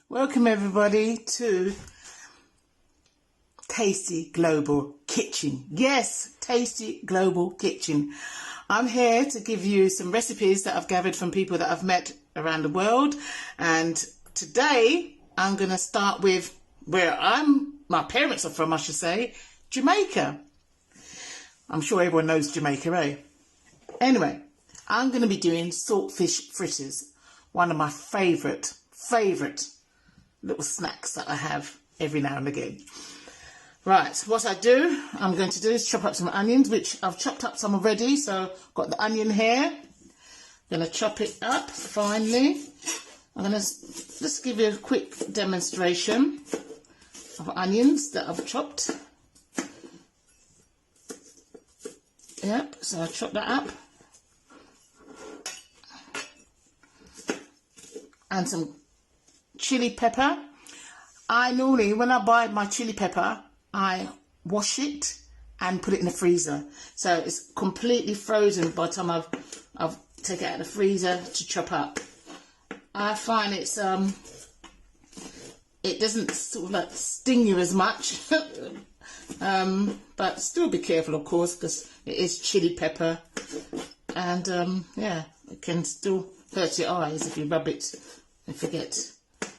Welcome everybody to Tasty Global Kitchen. Yes, Tasty Global Kitchen. I'm here to give you some recipes that I've gathered from people that I've met around the world, and today I'm going to start with where my parents are from, I should say, Jamaica. I'm sure everyone knows Jamaica, eh? Anyway, I'm going to be doing saltfish fritters, one of my favourite little snacks that I have every now and again. Right, what I'm going to do is chop up some onions, which I've chopped up some already. So got the onion here. Going to chop it up finely. I'm going to just give you a quick demonstration of onions that I've chopped. Yep, so I chop that up. And some chili pepper. I normally, when I buy my chili pepper, I wash it and put it in the freezer, so it's completely frozen by the time I've taken it out of the freezer to chop up. I find it doesn't sort of like sting you as much, but still be careful, of course, because it is chili pepper, and yeah, it can still hurt your eyes if you rub it and forget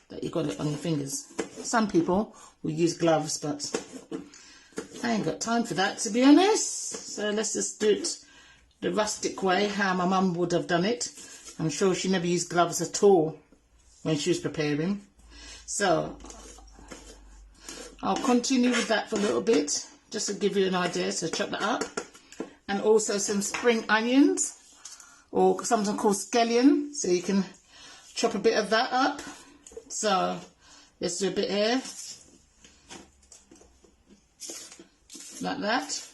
that you got it on your fingers. Some people will use gloves, but I ain't got time for that, to be honest. So let's just do it the rustic way, how my mum would have done it. I'm sure she never used gloves at all when she was preparing. So I'll continue with that for a little bit, just to give you an idea. So chop that up. And also some spring onions, or sometimes called scallion. So you can chop a bit of that up. So let's do a bit here, like that,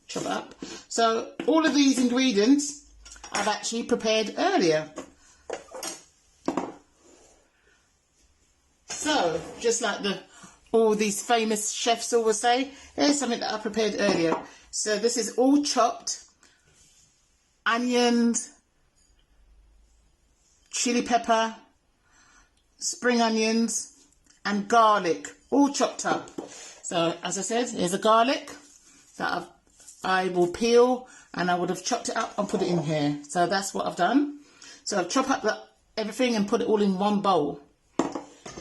chop up. So all of these ingredients I've actually prepared earlier. So just like all these famous chefs always say, here's something that I prepared earlier. So this is all chopped onions, chili pepper, spring onions and garlic, all chopped up. So as I said, here's a garlic that I will peel, and I would have chopped it up and put it in here. So that's what I've done. So I've chopped up everything and put it all in one bowl.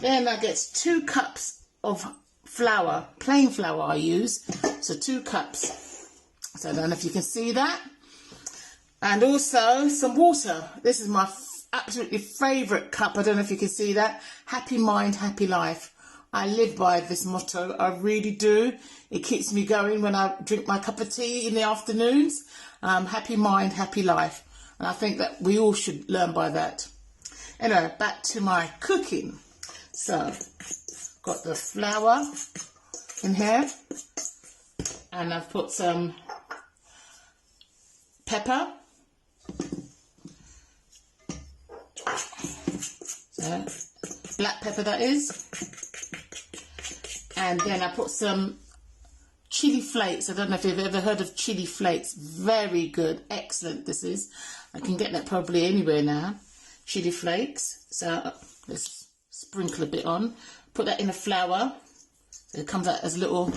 Then I get 2 cups of flour, plain flour I use, so 2 cups. So I don't know if you can see that. And also some water. This is my absolutely favourite cup. I don't know if you can see that. Happy mind, happy life. I live by this motto. I really do. It keeps me going when I drink my cup of tea in the afternoons. Happy mind, happy life. And I think that we all should learn by that. Anyway, back to my cooking. So, got the flour in here. And I've put some pepper. So, black pepper that is. And then I put some chili flakes. I don't know if you've ever heard of chili flakes. Very good, excellent this is. I can get that probably anywhere now. Chili flakes. So let's sprinkle a bit on. Put that in the flour. So it comes out as little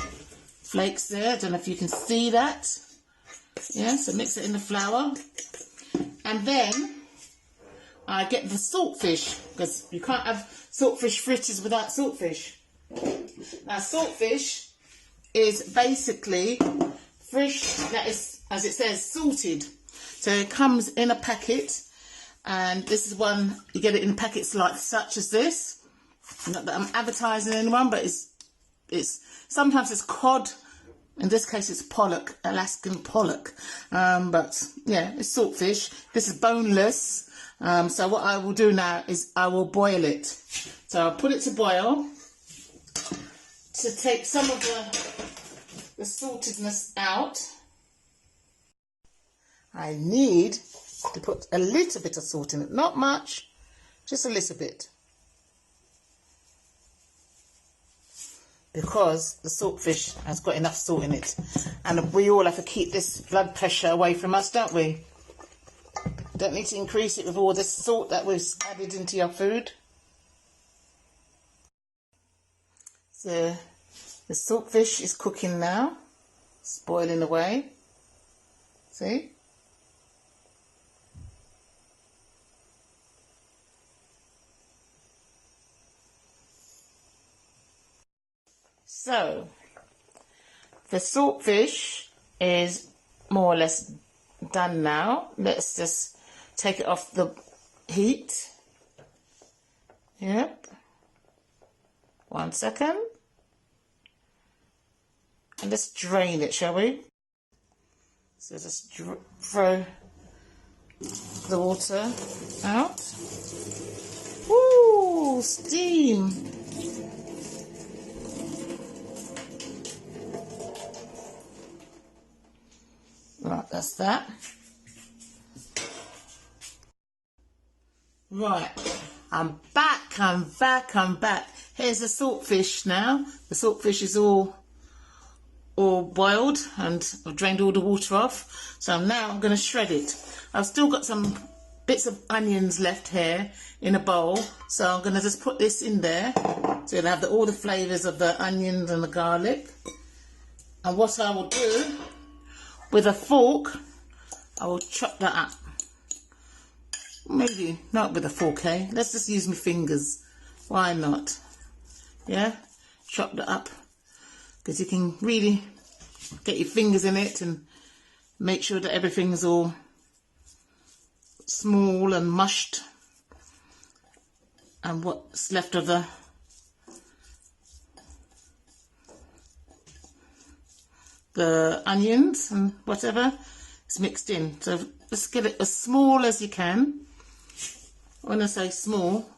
flakes there. I don't know if you can see that. Yeah, so mix it in the flour. And then I get the saltfish, because you can't have saltfish fritters without saltfish. Now saltfish is basically fish that is, as it says, salted. So it comes in a packet, and this is one, you get it in packets like such as this. Not that I'm advertising anyone, but it's sometimes it's cod. In this case, it's pollock, Alaskan pollock. But yeah, it's saltfish. This is boneless. So what I will do now is I will boil it. So I'll put it to boil to take some of the saltedness out. I need to put a little bit of salt in it. Not much, just a little bit. Because the saltfish has got enough salt in it. And we all have to keep this blood pressure away from us, don't we? Don't need to increase it with all this salt that we've added into your food. So the saltfish is cooking now, it's boiling away. See? So the saltfish is more or less done now. Let's just take it off the heat. Yep. 1 second. And let's drain it, shall we? So just throw the water out. Woo! Steam! Right, that's that. Right, I'm back, I'm back. Here's the saltfish now. The saltfish is all boiled and I've drained all the water off. So now I'm going to shred it. I've still got some bits of onions left here in a bowl. So I'm going to just put this in there. So it'll have all the flavours of the onions and the garlic. And what I will do, with a fork, I will chop that up. Maybe not with a fork, eh? Let's just use my fingers. Why not? Yeah? Chop that up. Because you can really get your fingers in it and make sure that everything's all small and mushed. And what's left of the onions and whatever is mixed in. So just get it as small as you can. When I say small,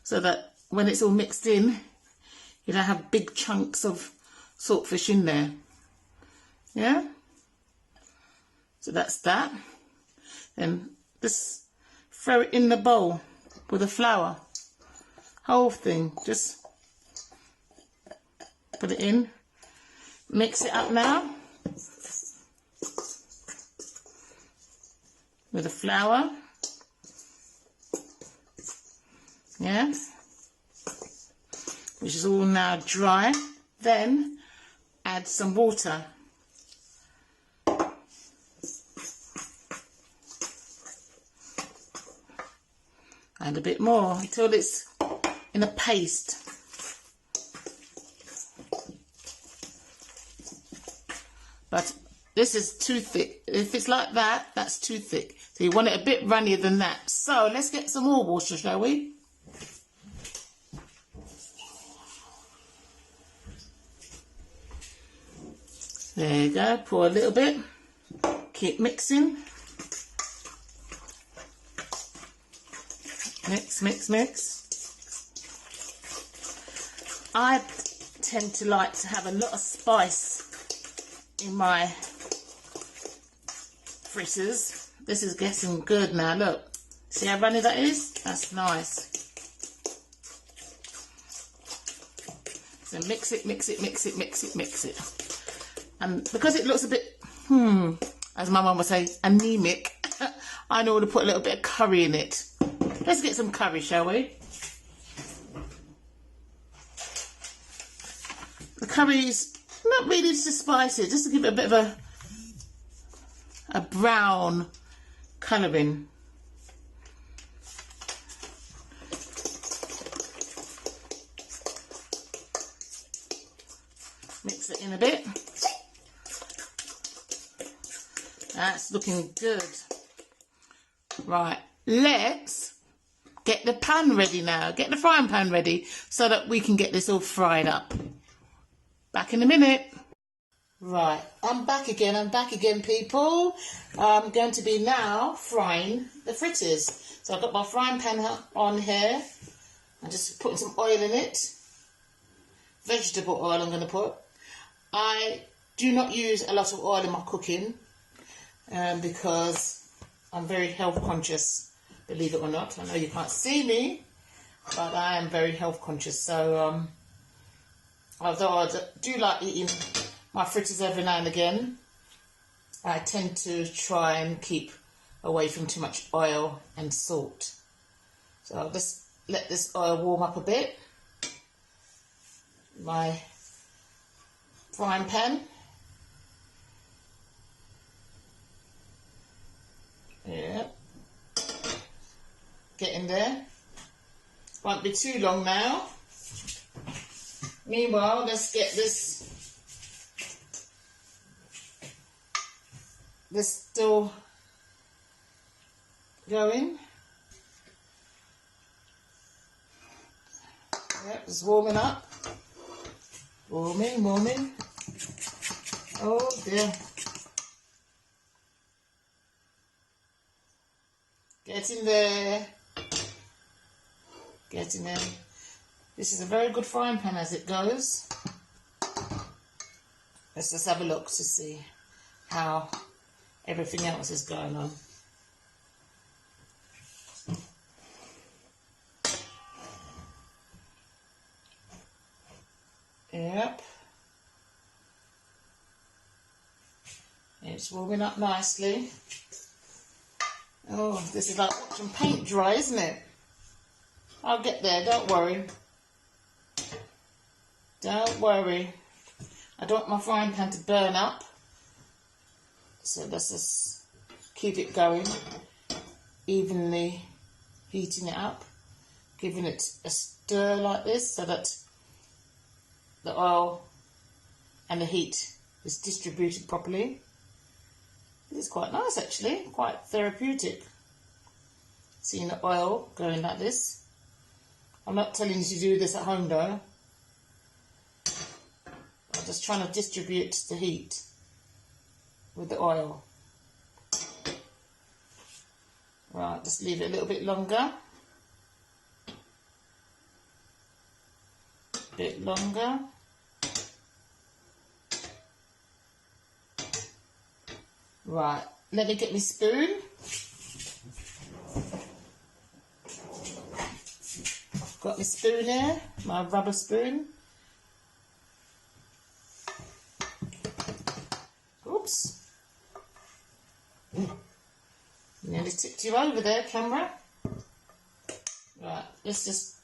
so that when it's all mixed in, you don't have big chunks of saltfish in there. Yeah? So that's that. And just throw it in the bowl with the flour. Whole thing. Just put it in. Mix it up now with the flour. Yeah, which is all now dry. Then add some water. And a bit more until it's in a paste. But this is too thick. If it's like that, that's too thick. So you want it a bit runnier than that. So let's get some more water, shall we? There you go, pour a little bit, keep mixing, mix. I tend to like to have a lot of spice in my fritters. This is getting good now, look, see how runny that is? That's nice. So mix it. And because it looks a bit, as my mum would say, anemic, I know to put a little bit of curry in it. Let's get some curry, shall we? The curry's not really to spice it, just to give it a bit of a brown colouring. Mix it in a bit. That's looking good. Right, let's get the pan ready now. Get the frying pan ready so that we can get this all fried up. Back in a minute. Right, I'm back again, people. I'm going to be now frying the fritters. So I've got my frying pan on here. I'm just putting some oil in it. Vegetable oil I'm going to put. I do not use a lot of oil in my cooking. Because I'm very health conscious, believe it or not. I know you can't see me, but I am very health conscious. So, although I do like eating my fritters every now and again, I tend to try and keep away from too much oil and salt. So I'll just let this oil warm up a bit. My frying pan. Yeah. Getting there. Won't be too long now. Meanwhile, let's get this still going. Yep, it's warming up. Warming. Oh dear. Getting there. Getting there. This is a very good frying pan as it goes. Let's just have a look to see how everything else is going on. Yep. It's warming up nicely. Oh, this is like watching paint dry, isn't it? I'll get there, don't worry. Don't worry. I don't want my frying pan to burn up. So let's just keep it going. Evenly heating it up. Giving it a stir like this so that the oil and the heat is distributed properly. This is quite nice actually, quite therapeutic. Seeing the oil going like this. I'm not telling you to do this at home though. I'm just trying to distribute the heat with the oil. Right, just leave it a little bit longer. Bit longer. Right, let me get my spoon. Got my spoon here, my rubber spoon. Oops. Nearly tipped you over there, camera. Right, let's just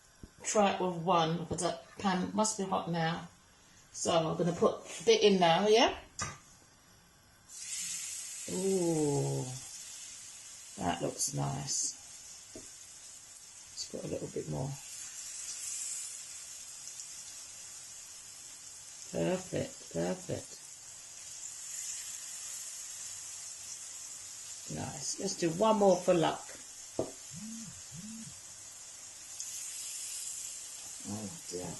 try it with one because that pan must be hot now. So I'm going to put a bit in now, yeah? Ooh, that looks nice. Let's put a little bit more. Perfect. Nice. Let's do one more for luck. Oh dear.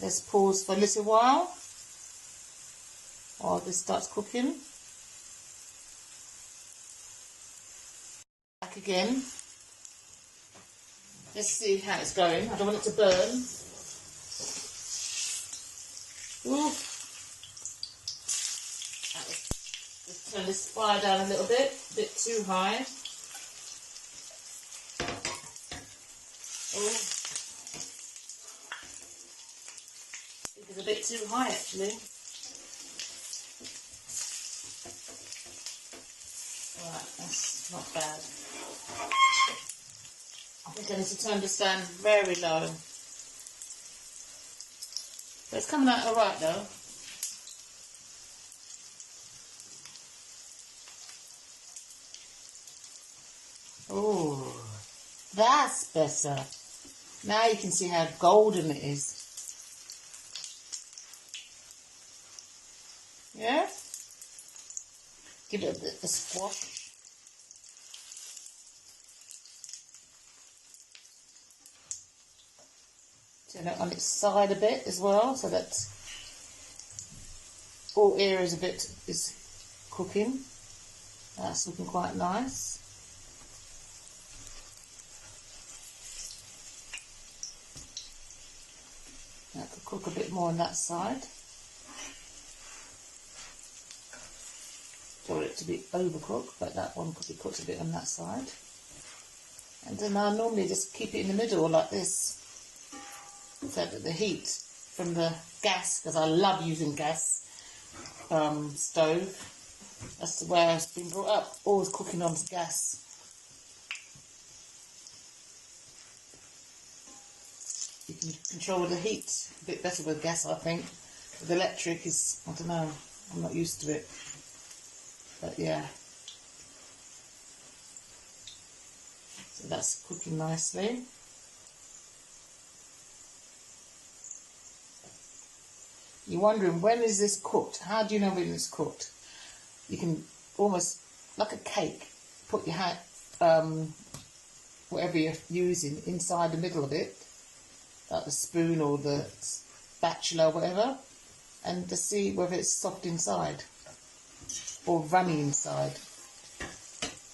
Let's pause for a little while this starts cooking. Back again. Let's see how it's going. I don't want it to burn. Ooh. Let's turn this fire down a little bit. A bit too high. Oh. It's a bit too high actually. Alright, that's not bad. I think I need to turn this down very low. But it's coming out alright though. Oh, that's better. Now you can see how golden it is. Yeah? Give it a bit of a squash. Turn it on its side a bit as well, so that all areas of it is cooking. That's looking quite nice. That could cook a bit more on that side. Don't want it to be overcooked, but that one could be cooked a bit on that side. And then I normally just keep it in the middle like this, so that the heat from the gas, because I love using gas stove. That's the way I've been brought up, always cooking on gas. You You control the heat a bit better with gas, I think. With electric is, I don't know, I'm not used to it. But yeah. So that's cooking nicely. You're wondering, when is this cooked? How do you know when it's cooked? You can almost, like a cake, put your hand, whatever you're using, inside the middle of it, like the spoon or the spatula or whatever, and to see whether it's soft inside or runny inside.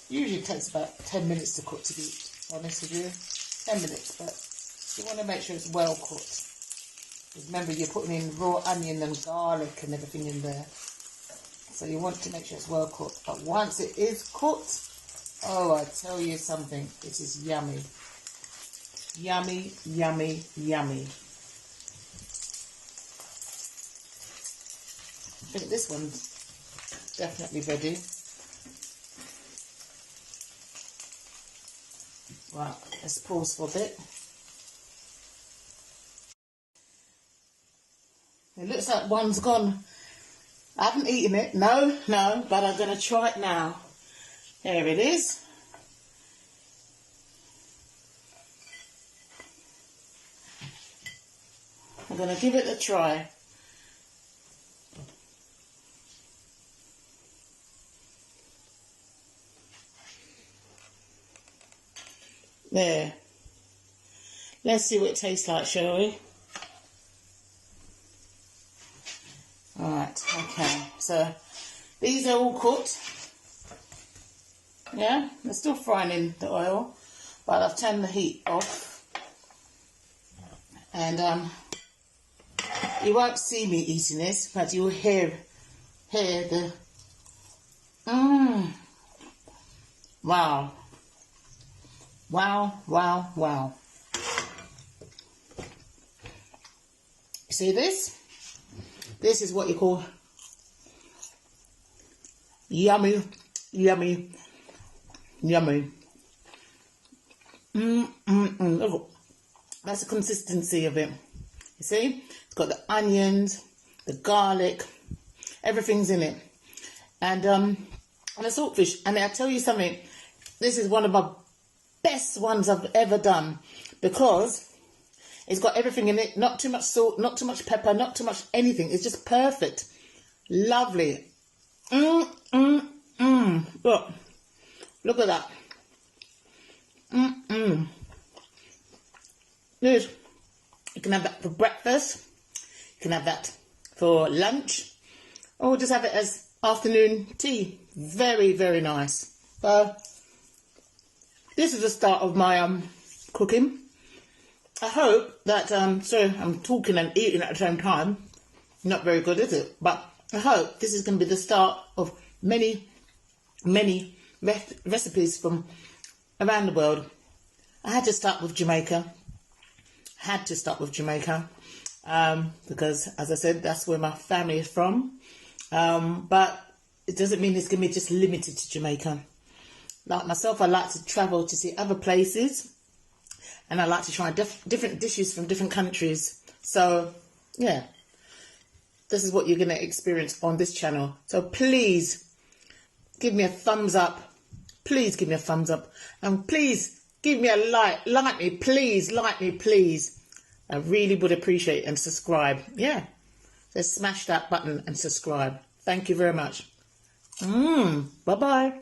Usually it takes about 10 minutes to cook, to be honest with you. 10 minutes, but you want to make sure it's well cooked. Remember, you're putting in raw onion and garlic and everything in there. So you want to make sure it's well cooked. But once it is cooked, oh, I tell you something, it is yummy. Yummy, yummy, yummy. I think this one's definitely ready. Right, let's pause for a bit. It looks like one's gone. I haven't eaten it, no, but I'm going to try it now. There it is. I'm going to give it a try. There. Let's see what it tastes like, shall we? Alright, okay. So, these are all cooked. Yeah, they're still frying in the oil, but I've turned the heat off. And you won't see me eating this, but you'll hear the wow. Wow, wow, wow. You see this? This is what you call yummy, yummy, yummy. Look, that's the consistency of it. You see? It's got the onions, the garlic, everything's in it. And the saltfish. And I'll tell you something, this is one of my best ones I've ever done, because it's got everything in it. Not too much salt, not too much pepper, not too much anything. It's just perfect. Lovely. Look at that. Good. You can have that for breakfast. You can have that for lunch, or just have it as afternoon tea. Very, very nice. So this is the start of my cooking. I hope that, sorry, I'm talking and eating at the same time. Not very good, is it? But I hope this is going to be the start of many, many recipes from around the world. I had to start with Jamaica. Because, as I said, that's where my family is from. But it doesn't mean it's going to be just limited to Jamaica. Like myself, I like to travel to see other places, and I like to try different dishes from different countries. So, yeah, this is what you're going to experience on this channel. So please give me a thumbs up. Please give me a thumbs up. And please give me a like. Like me, please. I really would appreciate it. And subscribe. Yeah. So smash that button and subscribe. Thank you very much. Bye-bye.